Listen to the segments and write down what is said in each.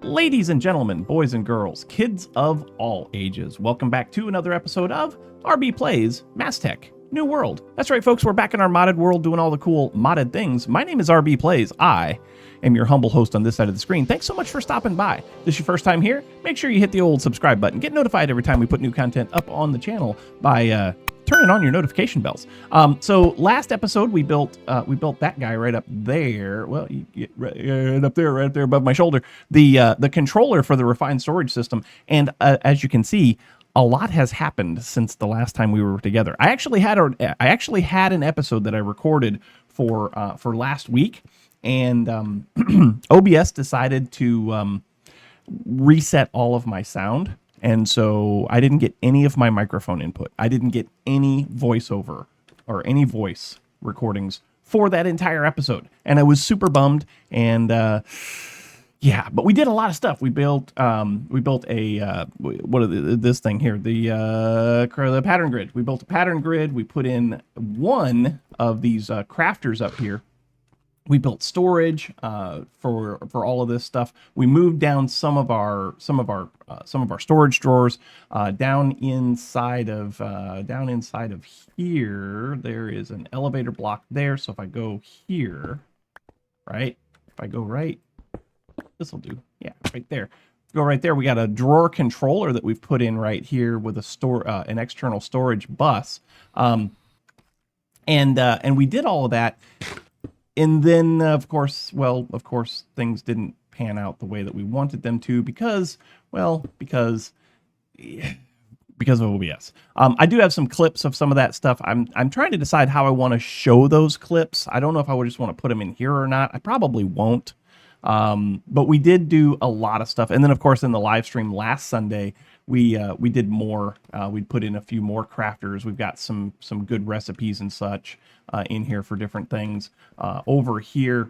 Ladies and gentlemen, boys and girls, kids of all ages, welcome back to another episode of rbPlays, MassTech New World. That's right, folks, we're back in our modded world doing all the cool modded things. My name is rbPlays. I am your humble host on this side of the screen. Thanks so much for stopping by. If this is your first time here, make sure you hit the old subscribe button. Get notified every time we put new content up on the channel by turning on your notification bells. So last episode we built that guy right up there. Well, you get right up there above my shoulder. The controller for the refined storage system, and as you can see, a lot has happened since the last time we were together. I actually had an episode that I recorded for last week, and OBS decided to reset all of my sound. And so I didn't get any of my microphone input. I didn't get any voiceover or any voice recordings for that entire episode. And I was super bummed. And yeah, but we did a lot of stuff. We built this thing here, the pattern grid. We built a pattern grid. We put in one of these crafters up here. We built storage for all of this stuff. We moved down some of our storage drawers down inside of here. There is an elevator block there. So if I go here, right? If I go right, this will do. Yeah, right there. Go right there. We got a drawer controller that we've put in right here with an external storage bus, and we did all of that. And then, of course, things didn't pan out the way that we wanted them to because of OBS. I do have some clips of some of that stuff. I'm trying to decide how I want to show those clips. I don't know if I would just want to put them in here or not. I probably won't. But we did do a lot of stuff. And then, of course, in the live stream last Sunday, we did more. We put in a few more crafters. We've got some good recipes and such in here for different things. Over here,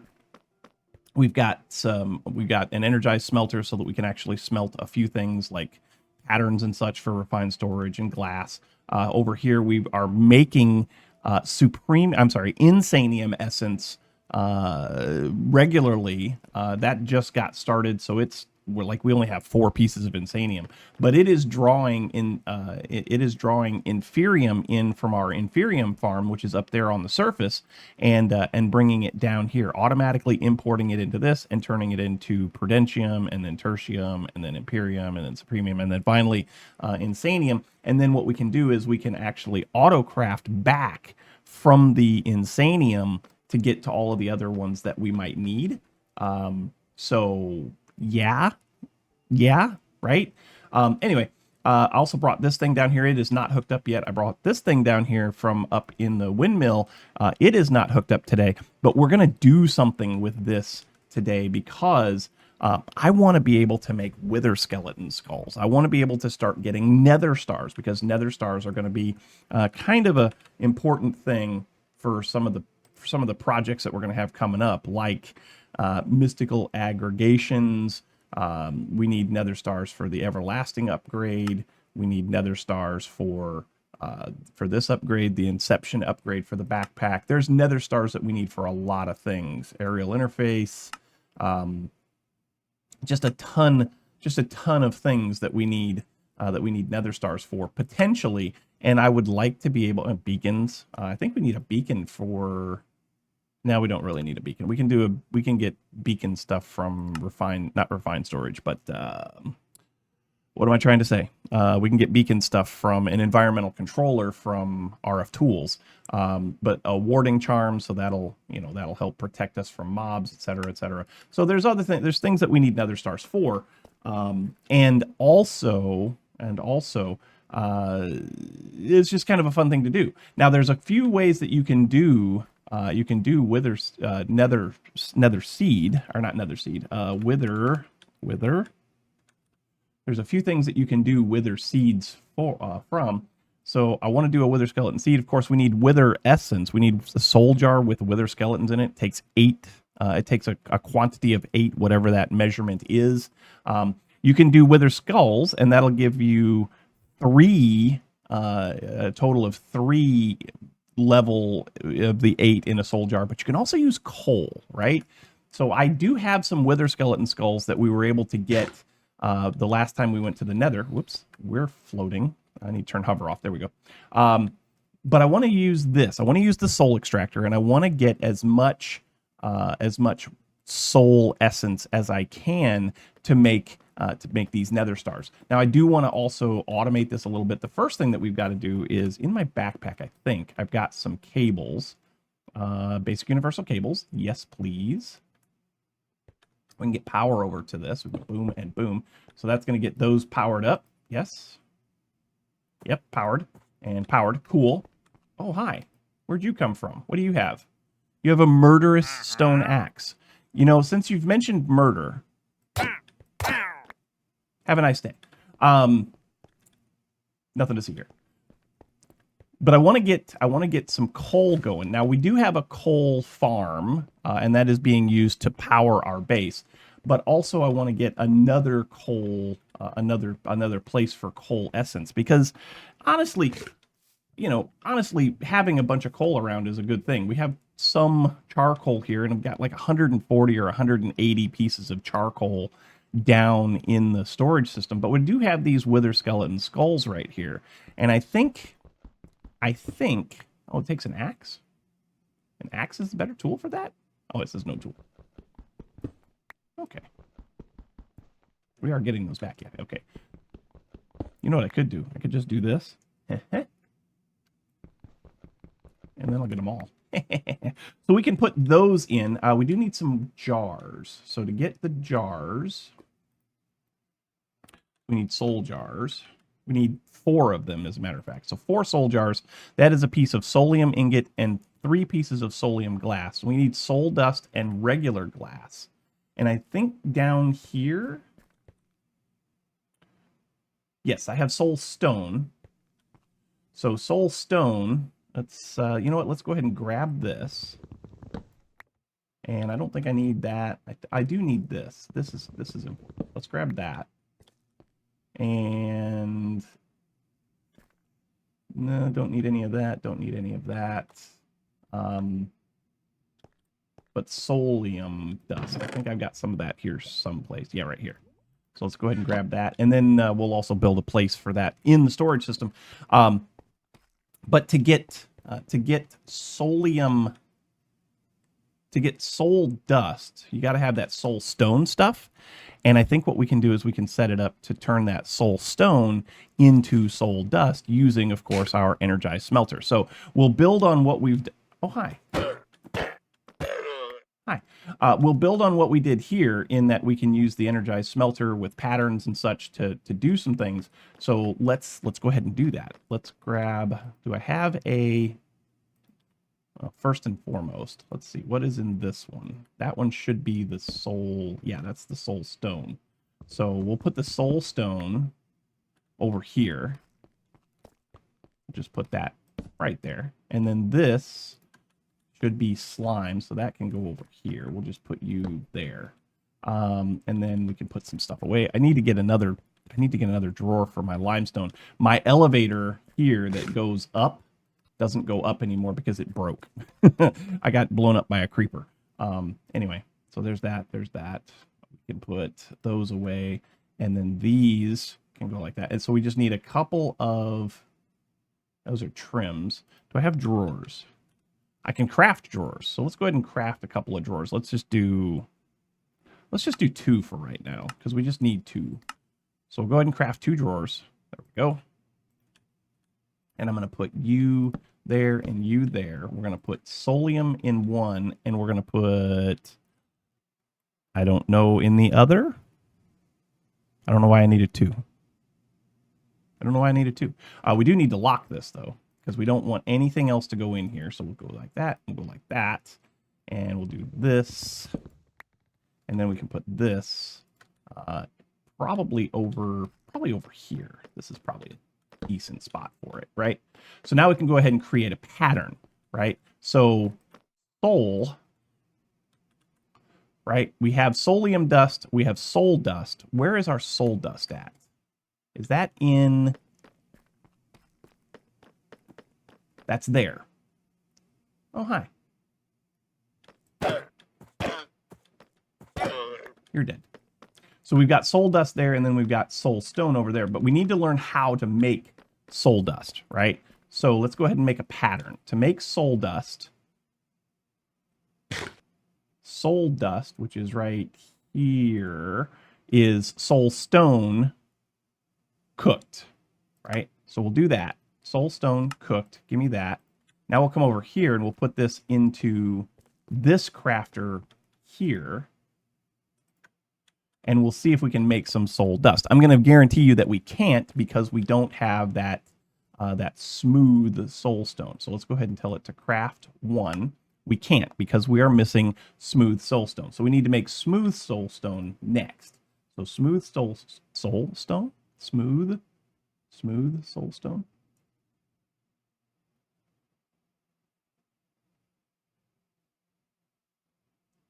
we've got an energized smelter so that we can actually smelt a few things like patterns and such for refined storage and glass. Over here, we are making insanium essence regularly. That just got started, so we only have 4 pieces of insanium, but it is drawing inferium in from our inferium farm, which is up there on the surface, and bringing it down here, automatically importing it into this and turning it into prudentium, and then tertium, and then imperium, and then supremium, and then finally insanium. And then what we can do is we can actually auto craft back from the insanium to get to all of the other ones that we might need. So yeah, right? Anyway, I also brought this thing down here. It is not hooked up yet. I brought this thing down here from up in the windmill. It is not hooked up today, but we're going to do something with this today because I want to be able to make wither skeleton skulls. I want to be able to start getting nether stars because nether stars are going to be kind of a important thing for some of the projects that we're going to have coming up, like mystical aggregations. We need nether stars for the everlasting upgrade. We need nether stars for this upgrade, the inception upgrade for the backpack. There's nether stars that we need for a lot of things. Aerial interface, just a ton of things that we need nether stars for potentially. And I would like to be able beacons. I think we need a beacon for. Now we don't really need a beacon. We can get beacon stuff from not refined storage, but what am I trying to say? We can get beacon stuff from an environmental controller from RF Tools, but a warding charm, so that'll help protect us from mobs, etc., etc. So there's there's things that we need nether stars for, and also it's just kind of a fun thing to do. Now there's a few ways that you can do. You can do wither seed, or not nether seed, wither. There's a few things that you can do wither seeds from. So I want to do a wither skeleton seed. Of course, we need wither essence. We need a soul jar with wither skeletons in it. It takes 8. It takes a quantity of 8, whatever that measurement is. You can do wither skulls, and that'll give you 3, a total of 3 level of the 8 in a soul jar, but you can also use coal, right? So I do have some wither skeleton skulls that we were able to get the last time we went to the nether. Whoops, we're floating. I need to turn hover off. There we go. But I want to use this. I want to use the soul extractor, and I want to get as much soul essence as I can to make these nether stars. Now I do want to also automate this a little bit. The first thing that we've got to do is in my backpack, I think I've got some cables, basic universal cables. Yes, please. We can get power over to this. Boom and boom. So that's going to get those powered up. Yes. Yep, powered and powered. Cool. Oh, hi. Where'd you come from? What do you have? You have a murderous stone axe. You know, since you've mentioned murder, have a nice day. Nothing to see here. But I want to get some coal going. Now we do have a coal farm, and that is being used to power our base. But also I want to get another coal, another place for coal essence, because honestly, having a bunch of coal around is a good thing. We have some charcoal here, and I've got like 140 or 180 pieces of charcoal down in the storage system. But we do have these wither skeleton skulls right here, and I think, oh, it takes an axe. An axe is a better tool for that? Oh, it says no tool. Okay. We are getting those back, yeah. Okay. You know what I could do? I could just do this. And then I'll get them all. So we can put those in. We do need some jars. So to get the jars, we need soul jars. We need 4 of them, as a matter of fact. So 4 soul jars. That is a piece of soulium ingot and 3 pieces of soulium glass. We need soul dust and regular glass. And I think down here, yes, I have soul stone. So soul stone, let's, you know what, let's go ahead and grab this. And I don't think I need that. I do need this. This is important. Let's grab that. And no, don't need any of that. Don't need any of that. But soulium dust. I think I've got some of that here someplace. Yeah, right here. So let's go ahead and grab that. And then we'll also build a place for that in the storage system. But to get soulium, to get soul dust, you got to have that soul stone stuff. And I think what we can do is we can set it up to turn that soul stone into soul dust using, of course, our energized smelter. So we'll build on what we've done. Oh, hi. Hi. We'll build on what we did here in that we can use the energized smelter with patterns and such to do some things. So let's go ahead and do that. Let's grab, do I have a, first and foremost, let's see, what is in this one? That one should be the soul. Yeah, that's the soul stone. So we'll put the soul stone over here. Just put that right there. And then this should be slime, so that can go over here. We'll just put you there. And then we can put some stuff away. I need to get another drawer for my limestone. My elevator here that goes up doesn't go up anymore because it broke. I got blown up by a creeper. Anyway, so there's that. We can put those away, and then these can go like that. And so we just need a couple of, those are trims. Do I have drawers? I can craft drawers. So let's go ahead and craft a couple of drawers. Let's just do 2 for right now, because we just need 2. So we'll go ahead and craft 2 drawers. There we go. And I'm going to put you there and you there. We're going to put soulium in one, and we're going to put, I don't know, in the other. I don't know why I needed 2. We do need to lock this, though, because we don't want anything else to go in here. So we'll go like that and go like that. And we'll do this. And then we can put this probably over here. This is probably a decent spot for it, right? So now we can go ahead and create a pattern, right? So soul, right? We have soulium dust. We have soul dust. Where is our soul dust at? Is that in... That's there. Oh, hi. You're dead. So we've got soul dust there, and then we've got soul stone over there. But we need to learn how to make soul dust, right? So let's go ahead and make a pattern. To make soul dust, which is right here, is soul stone cooked, right? So we'll do that. Soul stone cooked. Give me that. Now we'll come over here and we'll put this into this crafter here. And we'll see if we can make some soul dust. I'm going to guarantee you that we can't because we don't have that that smooth soul stone. So let's go ahead and tell it to craft 1. We can't because we are missing smooth soul stone. So we need to make smooth soul stone next. So smooth soul stone, smooth soul stone.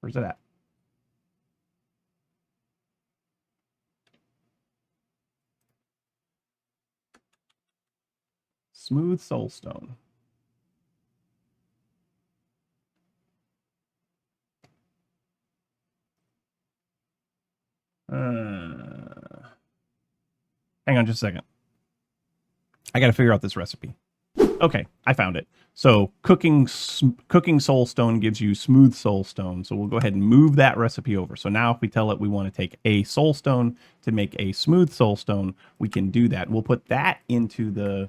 Where's it at? Smooth soul stone. Hang on just a second. I got to figure out this recipe. Okay, I found it. So cooking soul stone gives you smooth soul stone. So we'll go ahead and move that recipe over. So now if we tell it we want to take a soul stone to make a smooth soul stone, we can do that. We'll put that into the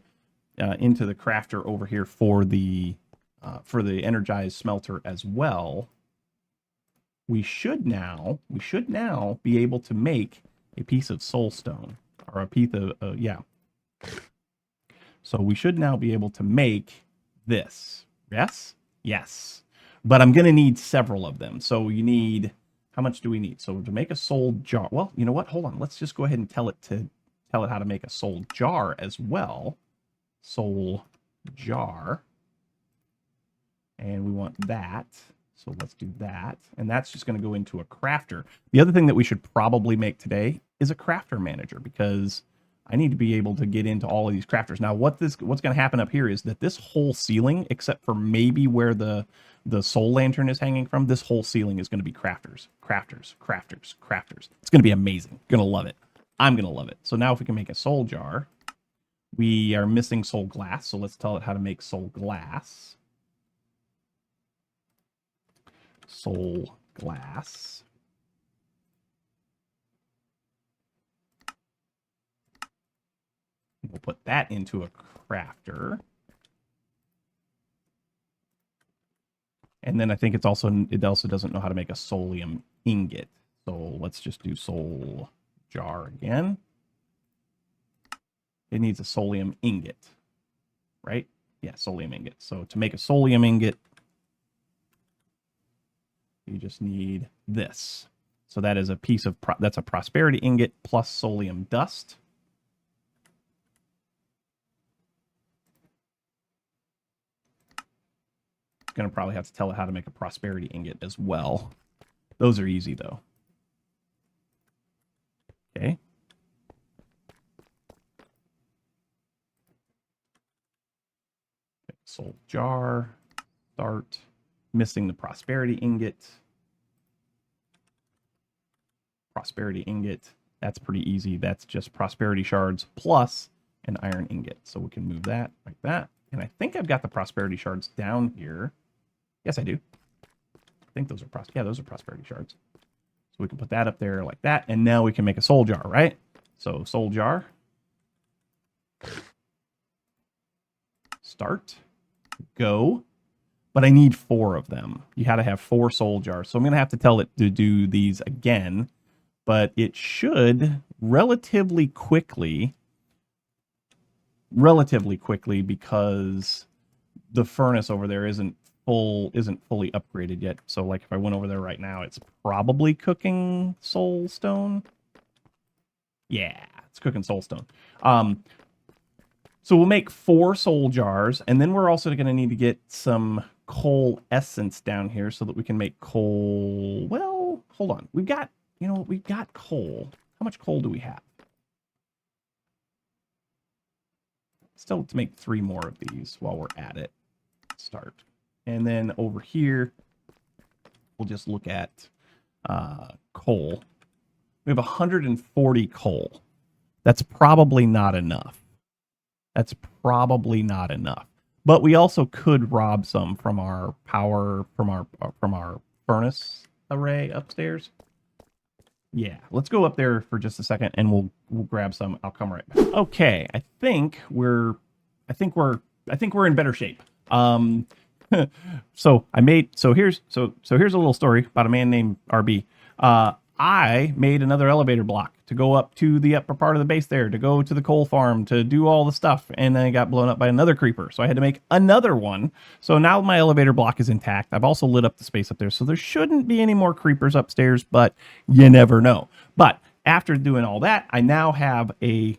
crafter over here for the energized smelter as well. We should now be able to make a piece of soul stone, or a piece of yeah. So we should now be able to make this. Yes? Yes. But I'm going to need several of them. So you need, how much do we need? So to make a soul jar, well, you know what? Hold on. Let's just go ahead and tell it how to make a soul jar as well. Soul jar. And we want that. So let's do that. And that's just going to go into a crafter. The other thing that we should probably make today is a crafter manager, because I need to be able to get into all of these crafters. Now, what's going to happen up here is that this whole ceiling, except for maybe where the soul lantern is hanging from, this whole ceiling is going to be crafters. It's going to be amazing. Going to love it. I'm going to love it. So now if we can make a soul jar, we are missing soul glass. So let's tell it how to make soul glass. Soul glass. We'll put that into a crafter. And then I think it also doesn't know how to make a soulium ingot. So let's just do soul jar again. It needs a soulium ingot, right? Yeah, soulium ingot. So to make a soulium ingot, you just need this. So that is a piece of, that's a prosperity ingot plus soulium dust. Going to probably have to tell it how to make a prosperity ingot as well. Those are easy though. Okay. Soul jar, start, missing the prosperity ingot. Prosperity ingot, that's pretty easy. That's just prosperity shards plus an iron ingot. So we can move that like that. And I think I've got the prosperity shards down here. Yes, I do. I think those are those are prosperity shards. So we can put that up there like that. And now we can make a soul jar, right? So soul jar. Start. Go. But I need 4 of them. You had to have 4 soul jars. So I'm going to have to tell it to do these again. But it should relatively quickly, because the furnace over there isn't fully upgraded yet. So like if I went over there right now, it's probably cooking soul stone. Yeah, it's cooking soul stone. So we'll make 4 soul jars, and then we're also going to need to get some coal essence down here so that we can make coal. Well, hold on. We've got coal. How much coal do we have? Still to make 3 more of these while we're at it. Start. And then over here, we'll just look at coal. We have 140 coal. That's probably not enough. That's probably not enough. But we also could rob some from our power, from our furnace array upstairs. Yeah, let's go up there for just a second and we'll grab some. I'll come right back. Okay, I think we're in better shape. So here's a little story about a man named RB. I made another elevator block to go up to the upper part of the base there, to go to the coal farm, to do all the stuff, and then it got blown up by another creeper. So I had to make another one. So now my elevator block is intact. I've also lit up the space up there, so there shouldn't be any more creepers upstairs, but you never know. But after doing all that, I now have a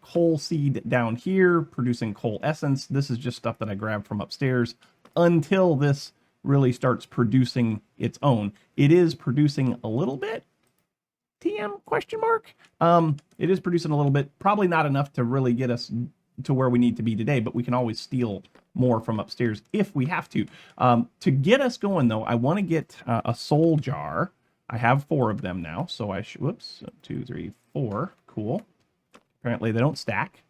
coal seed down here producing coal essence. This is just stuff that I grabbed from upstairs until this really starts producing its own. It is producing a little bit. TM question mark. It is producing a little bit, probably not enough to really get us to where we need to be today, but we can always steal more from upstairs if we have to. To get us going though, I want to get a soul jar. I have 4 of them now, so I should, whoops, 2, 3, 4, cool. Apparently they don't stack.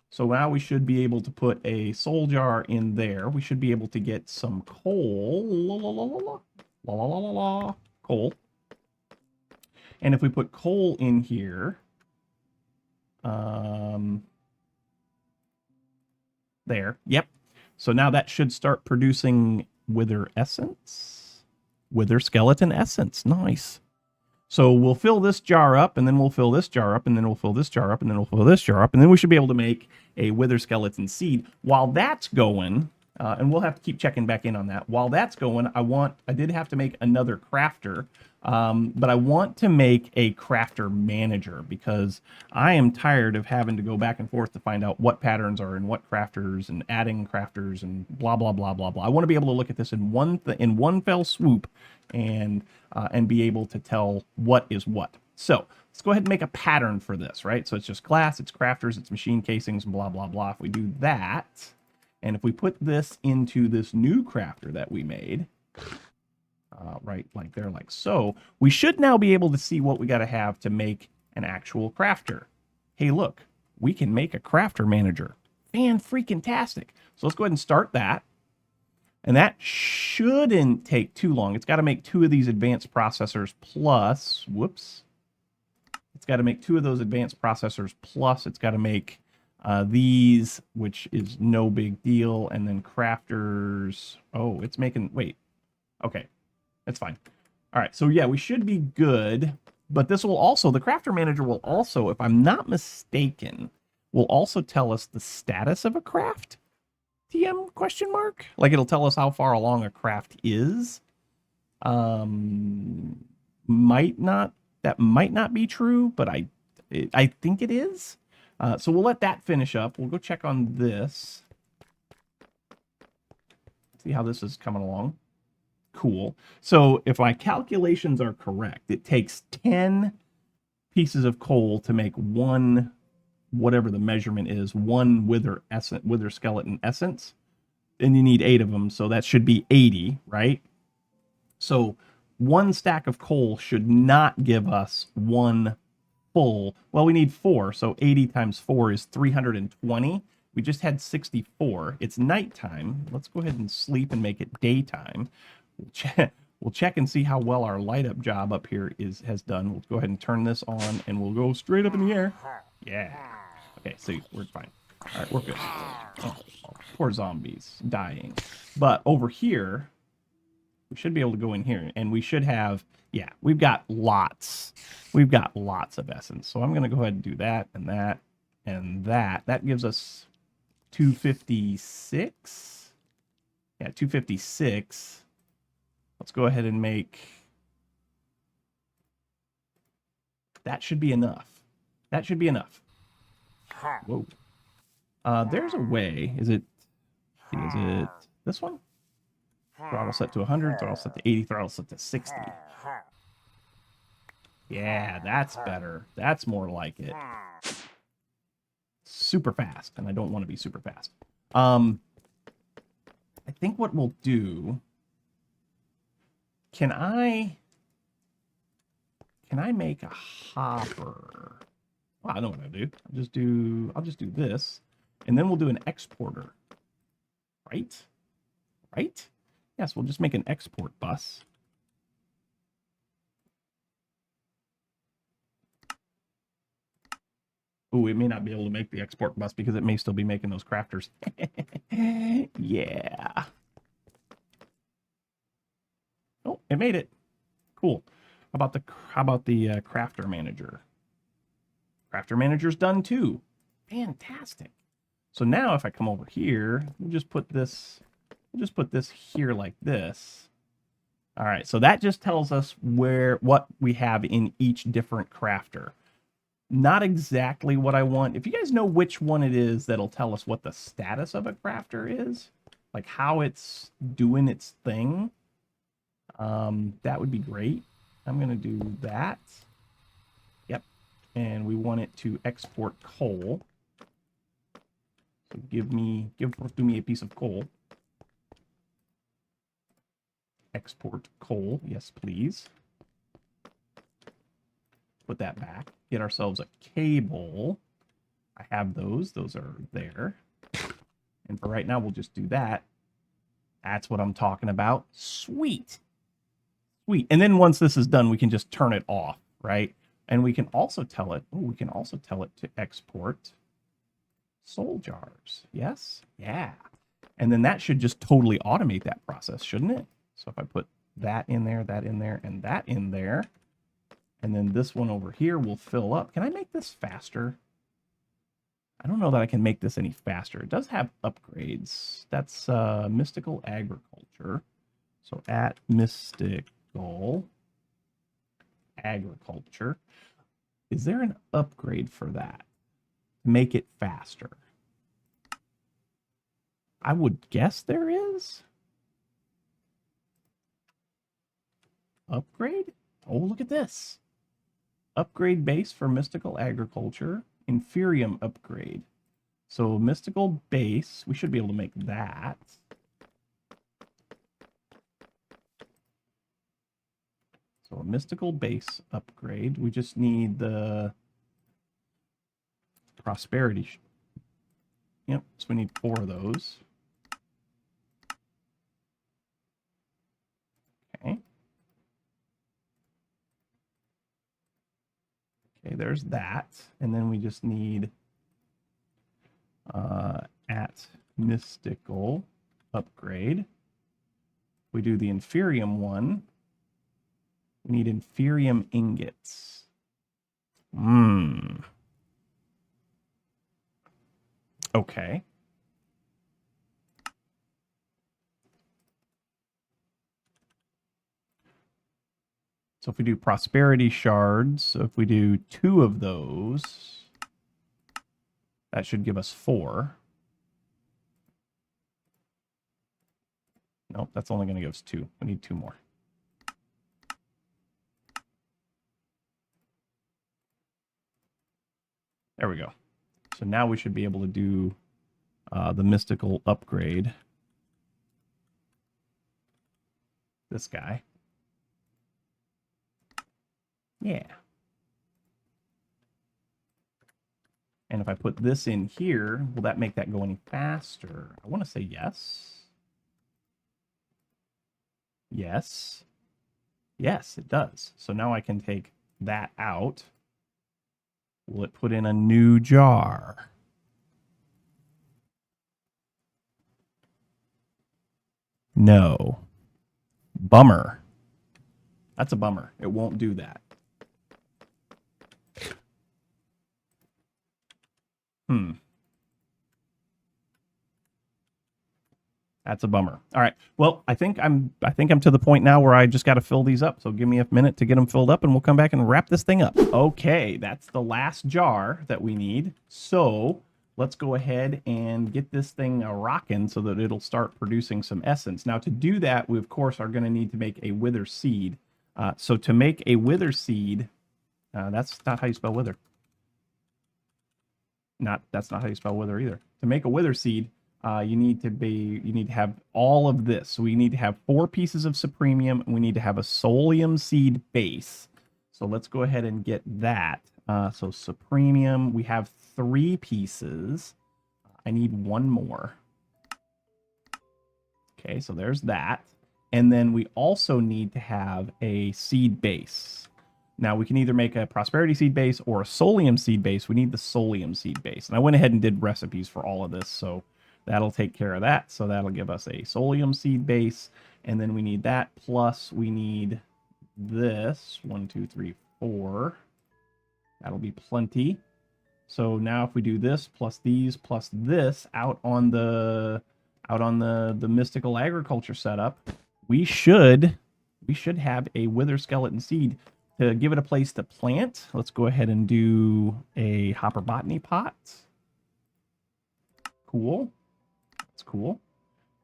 So now we should be able to put a soul jar in there. We should be able to get some coal. Coal. And if we put coal in here, there, yep. So now that should start producing wither essence, wither skeleton essence. Nice. So we'll fill this jar up, and then we'll fill this jar up, and then we'll fill this jar up, and then we'll fill this jar up, and then we should be able to make a wither skeleton seed. While that's going, and we'll have to keep checking back in on that. While that's going, I did have to make another crafter, but I want to make a crafter manager because I am tired of having to go back and forth to find out what patterns are in what crafters and adding crafters and blah, blah, blah, blah, blah. I want to be able to look at this in one fell swoop and be able to tell what is what. So let's go ahead and make a pattern for this, right? So it's just glass, it's crafters, it's machine casings, and blah, blah, blah. If we do that, and if we put this into this new crafter that we made, right, like there, like so, we should now be able to see what we got to have to make an actual crafter. Hey, look, we can make a crafter manager. Fan-freaking-tastic. So let's go ahead and start that. And that shouldn't take too long. It's got to make 2 of these advanced processors plus, whoops. It's got to make 2 of those advanced processors plus it's got to make these, which is no big deal. And then crafters. Oh, it's making, wait. Okay, that's fine. All right, so yeah, we should be good. But this will also, the crafter manager will also, if I'm not mistaken, will also tell us the status of a craft. TM question mark? Like it'll tell us how far along a craft is. That might not be true, but I think it is. So we'll let that finish up. We'll go check on this. See how this is coming along. Cool. So if my calculations are correct, it takes 10 pieces of coal to make one, whatever the measurement is, one wither skeleton essence. And you need 8 of them, so that should be 80, right? So 1 stack of coal should not give us 1 full. Well, we need 4, so 80 times 4 is 320. We just had 64. It's nighttime. Let's go ahead and sleep and make it daytime. We'll check and see how well our light up job up here has done. We'll go ahead and turn this on, and we'll go straight up in the air. Yeah. Okay, see, we're fine. All right, we're good. Oh, poor zombies dying. But over here, we should be able to go in here, and we should have, yeah, we've got lots. We've got lots of essence. So I'm going to go ahead and do that and that and that. That gives us 256. Yeah, 256. Let's go ahead and make... That should be enough. That should be enough. Whoa. There's a way. Is it this one? Throttle set to 100, throttle set to 80, throttle set to 60. Yeah, that's better. That's more like it. Super fast, and I don't want to be super fast. I think what we'll do... Can can I make a hopper? Well, I know what I'll do. I'll just do this, and then we'll do an exporter. Right? Right? Yes, we'll just make an export bus. Oh, it may not be able to make the export bus because it may still be making those crafters. Yeah. Oh, it made it. Cool. How about the crafter manager? Crafter manager's done too. Fantastic. So now if I come over here, we'll just put this here like this. All right, so that just tells us what we have in each different crafter. Not exactly what I want. If you guys know which one it is that'll tell us what the status of a crafter is, like how it's doing its thing, that would be great. I'm going to do that. Yep. And we want it to export coal. So do me a piece of coal. Export coal. Yes, please. Put that back. Get ourselves a cable. I have those. Those are there. And for right now, we'll just do that. That's what I'm talking about. Sweet. Sweet. And then once this is done, we can just turn it off, right? And we can also tell it, to export soul jars. Yes? Yeah. And then that should just totally automate that process, shouldn't it? So if I put that in there, and that in there, and then this one over here will fill up. Can I make this faster? I don't know that I can make this any faster. It does have upgrades. That's mystical agriculture. So at mystical agriculture. Is there an upgrade for that? Make it faster. I would guess there is. Upgrade? Oh, look at this. Upgrade base for mystical agriculture. Inferium upgrade. So mystical base, we should be able to make that. So a mystical base upgrade. We just need the prosperity. Yep, so we need 4 of those. Okay. Okay, there's that. And then we just need at mystical upgrade. We do the inferium one. We need inferium ingots. Okay. So if we do prosperity shards, so if we do 2 of those, that should give us 4. Nope, that's only going to give us 2. We need 2 more. There we go. So now we should be able to do the mystical upgrade. This guy. Yeah. And if I put this in here, will that make that go any faster? I want to say yes. Yes. Yes, it does. So now I can take that out. Will it put in a new jar? No. Bummer. That's a bummer. It won't do that. That's a bummer. All right. Well, I think I'm to the point now where I just got to fill these up. So give me a minute to get them filled up and we'll come back and wrap this thing up. Okay, that's the last jar that we need. So let's go ahead and get this thing rocking so that it'll start producing some essence. Now to do that, we of course are going to need to make a wither seed. So to make a wither seed, that's not how you spell wither. That's not how you spell wither either. To make a wither seed, you need to have all of this. So we need to have 4 pieces of supremium, and we need to have a soulium seed base. So let's go ahead and get that. So supremium, we have 3 pieces. I need 1 more. Okay, so there's that. And then we also need to have a seed base. Now we can either make a prosperity seed base or a solium seed base. We need the solium seed base. And I went ahead and did recipes for all of this, so that'll take care of that. So that'll give us a solium seed base. And then we need that, plus we need this. 1, 2, 3, 4. That'll be plenty. So now if we do this plus these plus this out on the mystical agriculture setup, we should have a wither skeleton seed. To give it a place to plant, let's go ahead and do a hopper botany pot. Cool. That's cool.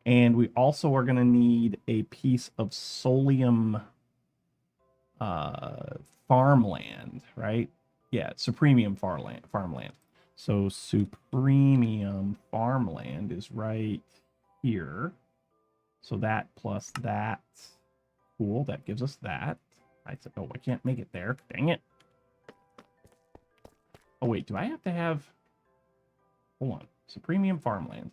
And we also are going to need a piece of solium farmland, right? Yeah, supremium farmland. So supremium farmland is right here. So that plus that. Cool, that gives us that. I said, oh, I can't make it there. Dang it. Oh, wait, do I have to have... Hold on. Supremium farmland.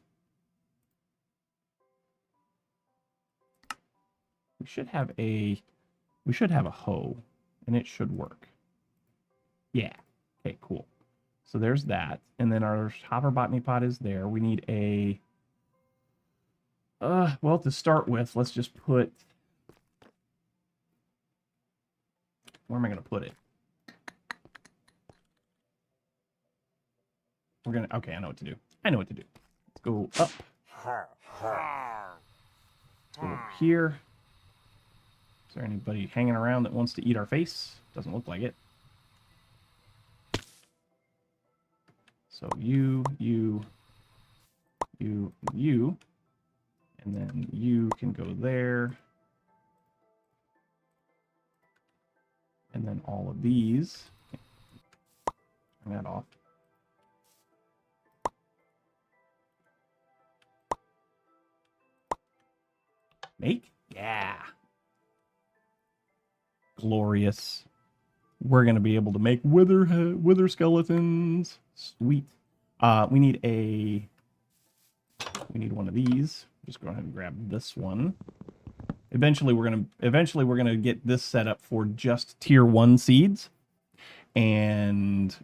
We should have a hoe, and it should work. Yeah. Okay, cool. So there's that. And then our hopper botany pot is there. We need a... well, to start with, let's just put... Where am I going to put it? We're going to... Okay, I know what to do. Let's go up. Let's go over here. Is there anybody hanging around that wants to eat our face? Doesn't look like it. So you, and then you can go there. And then all of these. Turn that off. Make? Yeah. Glorious. We're going to be able to make wither skeletons. Sweet. We need one of these. Just go ahead and grab this one. Eventually we're gonna get this set up for just tier 1 seeds, and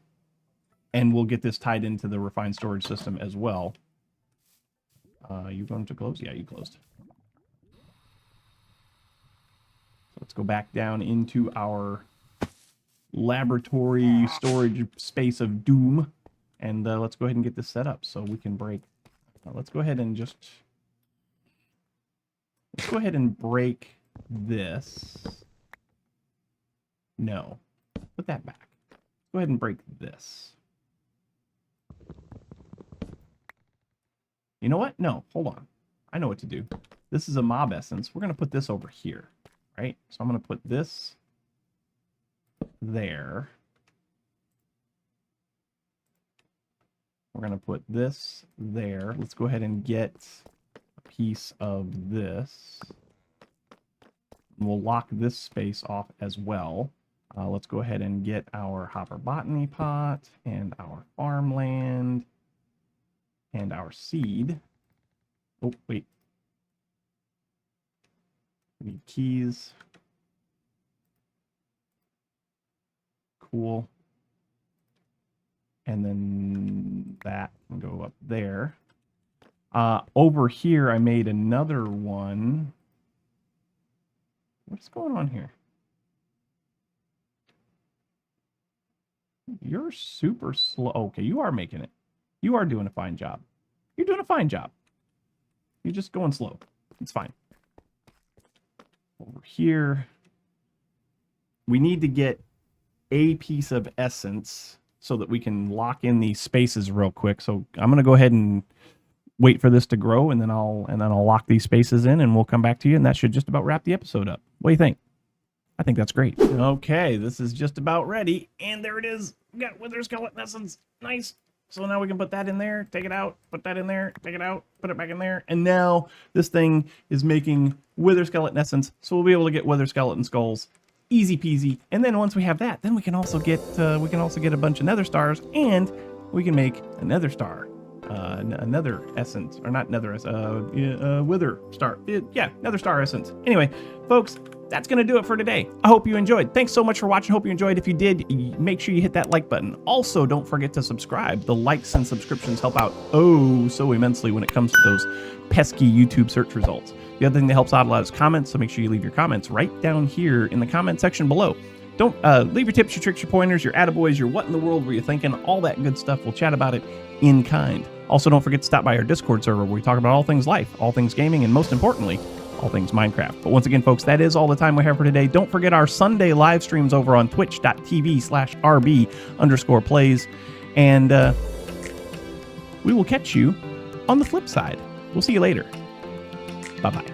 we'll get this tied into the refined storage system as well. You going to close? Yeah, you closed. So let's go back down into our laboratory storage space of doom, and let's go ahead and get this set up so we can break. Let's go ahead and break this. No, put that back. Go ahead and break this. You know what? No, hold on. I know what to do. This is a mob essence. We're going to put this over here, right? So I'm going to put this there. We're going to put this there. Let's go ahead and get a piece of this. We'll lock this space off as well. Let's go ahead and get our hopper botany pot and our farmland and our seed. Oh, wait. We need keys. Cool. And then that can go up there. Over here, I made another one. What's going on here? You're super slow. Okay, you are making it. You are doing a fine job. You're doing a fine job. You're just going slow. It's fine. Over here, we need to get a piece of essence so that we can lock in these spaces real quick. So I'm going to go ahead and wait for this to grow, and then I'll lock these spaces in, and we'll come back to you, and that should just about wrap the episode up. What do you think? I think that's great. Okay, this is just about ready, and there it is. We got wither skeleton essence. Nice. So now we can put that in there, take it out, put that in there, take it out, put it back in there, and now this thing is making wither skeleton essence, so we'll be able to get wither skeleton skulls Easy peasy. And then once we have that, then we can also get a bunch of nether stars, and we can make a nether star. Another essence, or not nether, wither star. Yeah, nether star essence. Anyway, folks, that's going to do it for today. I hope you enjoyed. Thanks so much for watching. Hope you enjoyed. If you did, make sure you hit that like button. Also, don't forget to subscribe. The likes and subscriptions help out oh so immensely when it comes to those pesky YouTube search results. The other thing that helps out a lot is comments, so make sure you leave your comments right down here in the comment section below. Don't leave your tips, your tricks, your pointers, your attaboys, your what in the world were you thinking, all that good stuff. We'll chat about it in kind. Also, don't forget to stop by our Discord server where we talk about all things life, all things gaming, and most importantly, all things Minecraft. But once again, folks, that is all the time we have for today. Don't forget our Sunday live streams over on twitch.tv/rb_plays. And we will catch you on the flip side. We'll see you later. Bye-bye.